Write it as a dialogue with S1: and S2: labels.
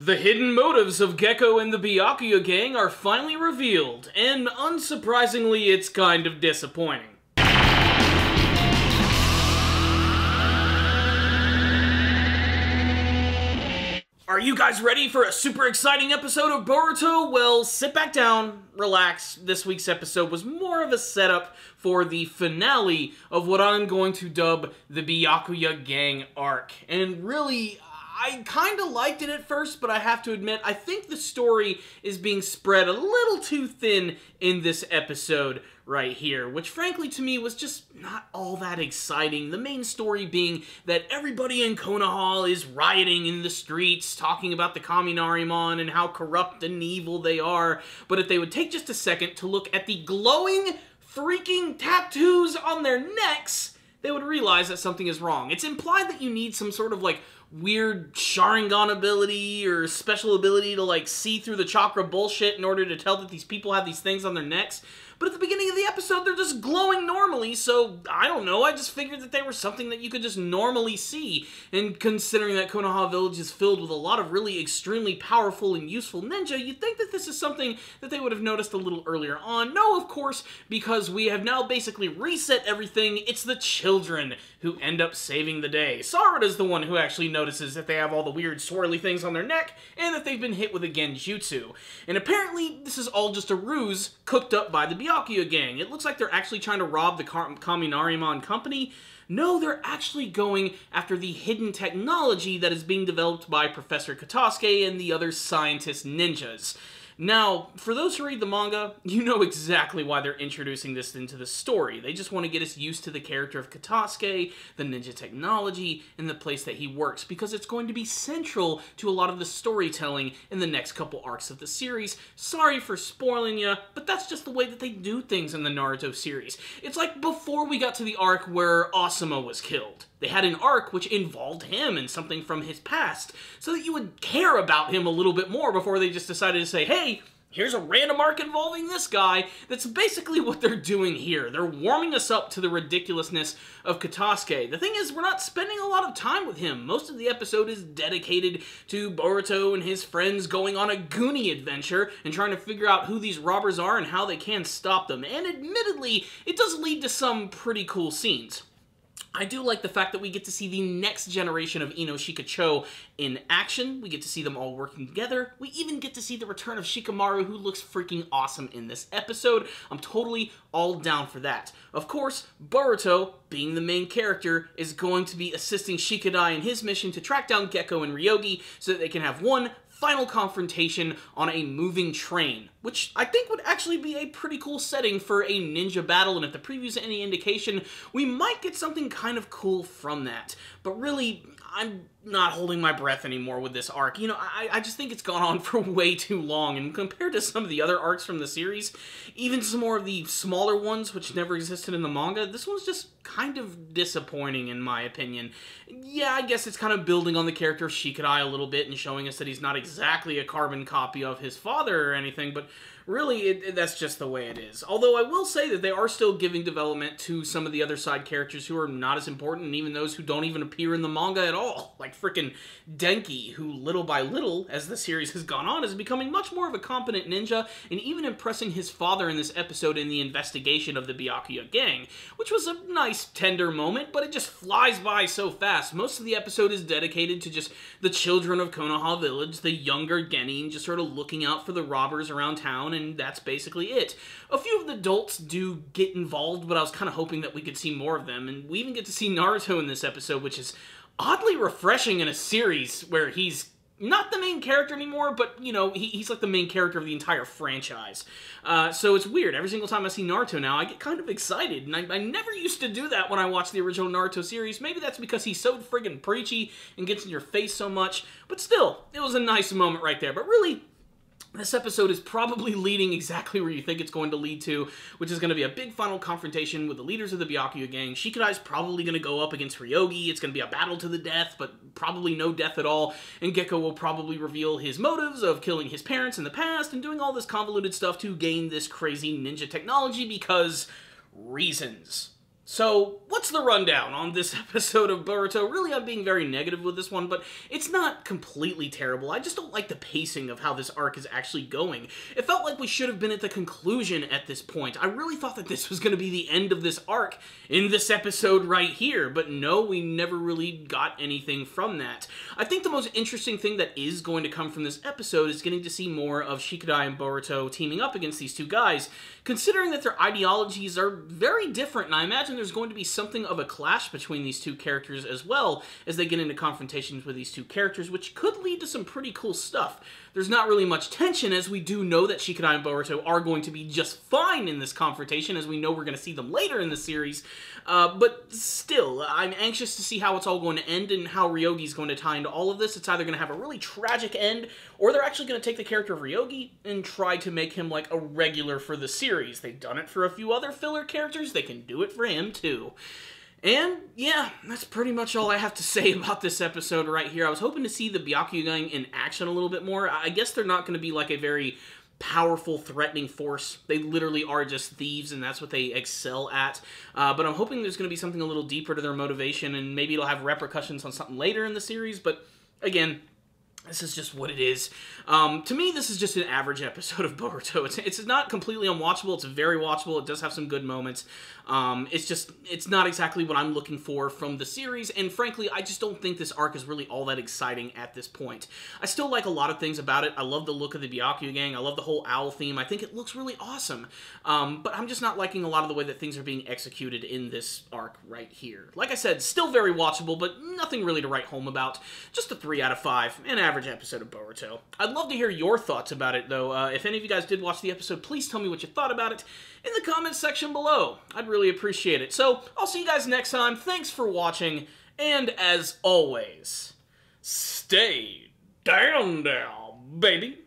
S1: The hidden motives of Gekko and the Byakuya gang are finally revealed, and unsurprisingly, it's kind of disappointing. Are you guys ready for a super exciting episode of Boruto? Well, sit back down, relax. This week's episode was more of a setup for the finale of what I'm going to dub the Byakuya gang arc. And really, I kind of liked it at first, but I have to admit, I think the story is being spread a little too thin in this episode right here, which frankly to me was just not all that exciting. The main story being that everybody in Konoha is rioting in the streets, talking about the Kaminarimon and how corrupt and evil they are, but if they would take just a second to look at the glowing freaking tattoos on their necks, they would realize that something is wrong. It's implied that you need some sort of like weird Sharingan ability or special ability to like see through the chakra bullshit in order to tell that these people have these things on their necks. But at the beginning of the episode, they're just glowing normally, so I don't know, I just figured that they were something that you could just normally see. And considering that Konoha Village is filled with a lot of really extremely powerful and useful ninja, you'd think that this is something that they would have noticed a little earlier on. No, of course, because we have now basically reset everything. It's the children who end up saving the day. Sarada's the one who actually notices that they have all the weird swirly things on their neck, and that they've been hit with a genjutsu. And apparently, this is all just a ruse cooked up by the Byakuya gang. It looks like they're actually trying to rob the Kaminarimon company. No, they're actually going after the hidden technology that is being developed by Professor Katasuke and the other scientist ninjas. Now, for those who read the manga, you know exactly why they're introducing this into the story. They just want to get us used to the character of Katasuke, the ninja technology, and the place that he works, because it's going to be central to a lot of the storytelling in the next couple arcs of the series. Sorry for spoiling you, but that's just the way that they do things in the Naruto series. It's like before we got to the arc where Asuma was killed. They had an arc which involved him and something from his past, so that you would care about him a little bit more before they just decided to say, hey, here's a random arc involving this guy. That's basically what they're doing here. They're warming us up to the ridiculousness of Katasuke. The thing is, we're not spending a lot of time with him. Most of the episode is dedicated to Boruto and his friends going on a Goonie adventure and trying to figure out who these robbers are and how they can stop them. And admittedly, it does lead to some pretty cool scenes. I do like the fact that we get to see the next generation of InoShikaCho in action. We get to see them all working together. We even get to see the return of Shikamaru, who looks freaking awesome in this episode. I'm totally all down for that. Of course, Boruto, being the main character, is going to be assisting Shikadai in his mission to track down Gekko and Ryogi so that they can have one final confrontation on a moving train, which I think would actually be a pretty cool setting for a ninja battle, and if the preview's any indication, we might get something kind of cool from that. But really, I'm not holding my breath anymore with this arc. You know, I just think it's gone on for way too long, and compared to some of the other arcs from the series, even some more of the smaller ones which never existed in the manga, this one's just kind of disappointing in my opinion. Yeah, I guess it's kind of building on the character of Shikadai a little bit and showing us that he's not exactly a carbon copy of his father or anything, but really, that's just the way it is. Although I will say that they are still giving development to some of the other side characters who are not as important, and even those who don't even appear in the manga at all. Like frickin' Denki, who little by little, as the series has gone on, is becoming much more of a competent ninja, and even impressing his father in this episode in the investigation of the Byakuya gang, which was a nice, tender moment, but it just flies by so fast. Most of the episode is dedicated to just the children of Konoha Village, the younger Genin, just sort of looking out for the robbers around town, and that's basically it. A few of the adults do get involved, but I was kind of hoping that we could see more of them, and we even get to see Naruto in this episode, which is oddly refreshing in a series where he's not the main character anymore, but, you know, he's like the main character of the entire franchise. So it's weird. Every single time I see Naruto now, I get kind of excited, and I never used to do that when I watched the original Naruto series. Maybe that's because he's so friggin' preachy and gets in your face so much, but still, it was a nice moment right there. But really, this episode is probably leading exactly where you think it's going to lead to, which is going to be a big final confrontation with the leaders of the Byakuya gang. Shikadai's probably going to go up against Ryogi. It's going to be a battle to the death, but probably no death at all. And Gekko will probably reveal his motives of killing his parents in the past and doing all this convoluted stuff to gain this crazy ninja technology because reasons. So, what's the rundown on this episode of Boruto? Really, I'm being very negative with this one, but it's not completely terrible. I just don't like the pacing of how this arc is actually going. It felt like we should have been at the conclusion at this point. I really thought that this was going to be the end of this arc in this episode right here, but no, we never really got anything from that. I think the most interesting thing that is going to come from this episode is getting to see more of Shikadai and Boruto teaming up against these two guys, considering that their ideologies are very different, and I imagine there's going to be something of a clash between these two characters as well as they get into confrontations with these two characters, which could lead to some pretty cool stuff. There's not really much tension, as we do know that Shikadai and Boruto are going to be just fine in this confrontation, as we know we're going to see them later in the series, but still, I'm anxious to see how it's all going to end and how Ryogi's going to tie into all of this. It's either going to have a really tragic end, or they're actually going to take the character of Ryogi and try to make him like a regular for the series. They've done it for a few other filler characters, they can do it for him too. And, yeah, that's pretty much all I have to say about this episode right here. I was hoping to see the Byakuya gang in action a little bit more. I guess they're not going to be like a very powerful, threatening force. They literally are just thieves, and that's what they excel at. But I'm hoping there's going to be something a little deeper to their motivation, and maybe it'll have repercussions on something later in the series. But, again, this is just what it is. To me, this is just an average episode of Boruto. It's not completely unwatchable. It's very watchable. It does have some good moments. It's not exactly what I'm looking for from the series, and frankly, I just don't think this arc is really all that exciting at this point. I still like a lot of things about it. I love the look of the Byakuya gang. I love the whole owl theme. I think it looks really awesome. But I'm just not liking a lot of the way that things are being executed in this arc right here. Like I said, still very watchable, but nothing really to write home about. Just a 3 out of 5, an average episode of Boruto. I'd love to hear your thoughts about it, though. If any of you guys did watch the episode, please tell me what you thought about it in the comments section below. I'd really appreciate it. So, I'll see you guys next time. Thanks for watching, and as always, stay down, baby.